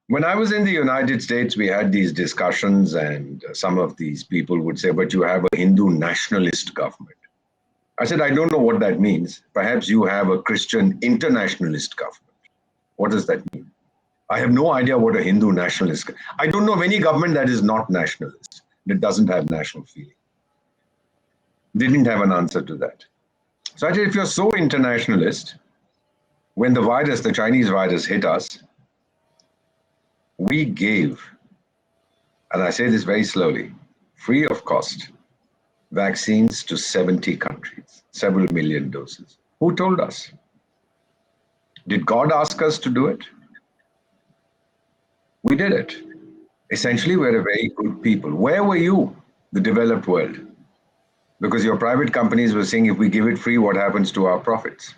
When I was in the United States, we had these discussions, and some of these people would say, but you have a Hindu nationalist government. I said, I don't know what that means. Perhaps you have a Christian internationalist government. What does that mean? I have no idea what a Hindu nationalist. I don't know of any government that is not nationalist, that doesn't have national feeling. Didn't have an answer to that. So I said, if you're so internationalist, when the virus, the Chinese virus hit us, we gave, and I say this very slowly, free of cost, vaccines to 70 countries, several million doses. Who told us? Did God ask us to do it? We did it. Essentially, we're a very good people. Where were you, the developed world? Because your private companies were saying, if we give it free, what happens to our profits?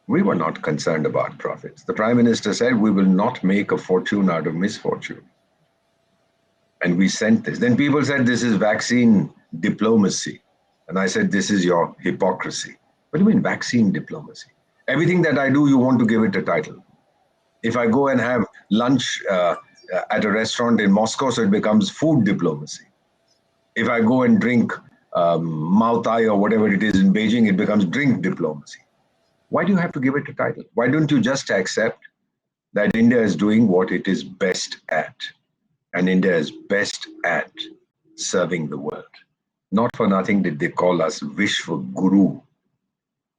We were not concerned about profits. The Prime Minister said, we will not make a fortune out of misfortune. And we sent this. Then people said, this is vaccine diplomacy. And I said, this is your hypocrisy. What do you mean vaccine diplomacy? Everything that I do, you want to give it a title. If I go and have lunch at a restaurant in Moscow, so it becomes food diplomacy. If I go and drink Mao Tai or whatever it is in Beijing, it becomes drink diplomacy. Why do you have to give it a title? Why don't you just accept that India is doing what it is best at? And India is best at serving the world. Not for nothing did they call us Vishwa Guru.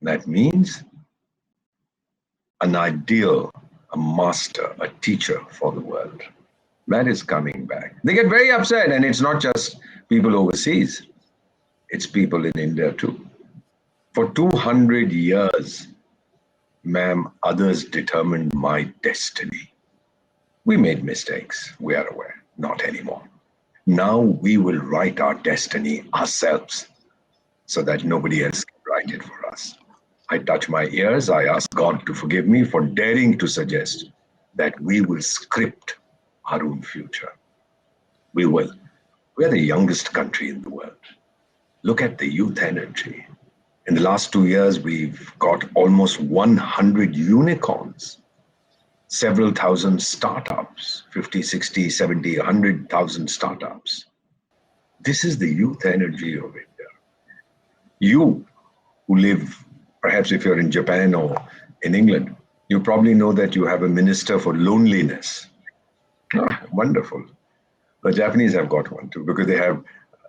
That means an ideal, a master, a teacher for the world. That is coming back. They get very upset, and it's not just people overseas. It's people in India too. For 200 years, ma'am, others determined my destiny. We made mistakes, we are aware, not anymore. Now we will write our destiny ourselves so that nobody else can write it for us. I touch my ears, I ask God to forgive me for daring to suggest that we will script our own future. We will. We're the youngest country in the world. Look at the youth energy. In the last 2 years, we've got almost 100 unicorns, several thousand startups, 50, 60, 70, 100,000 startups. This is the youth energy of India. You who live, perhaps if you're in Japan or in England, you probably know that you have a minister for loneliness. Wonderful. The Japanese have got one too, because they have,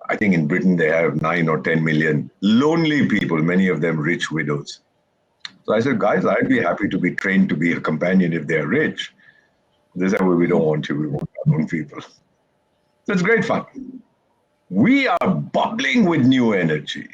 I think in Britain, they have 9 or 10 million lonely people, many of them rich widows. So I said, guys, I'd be happy to be trained to be a companion if they're rich. They said, well, we don't want you, we want our own people. So it's great fun. We are bubbling with new energy.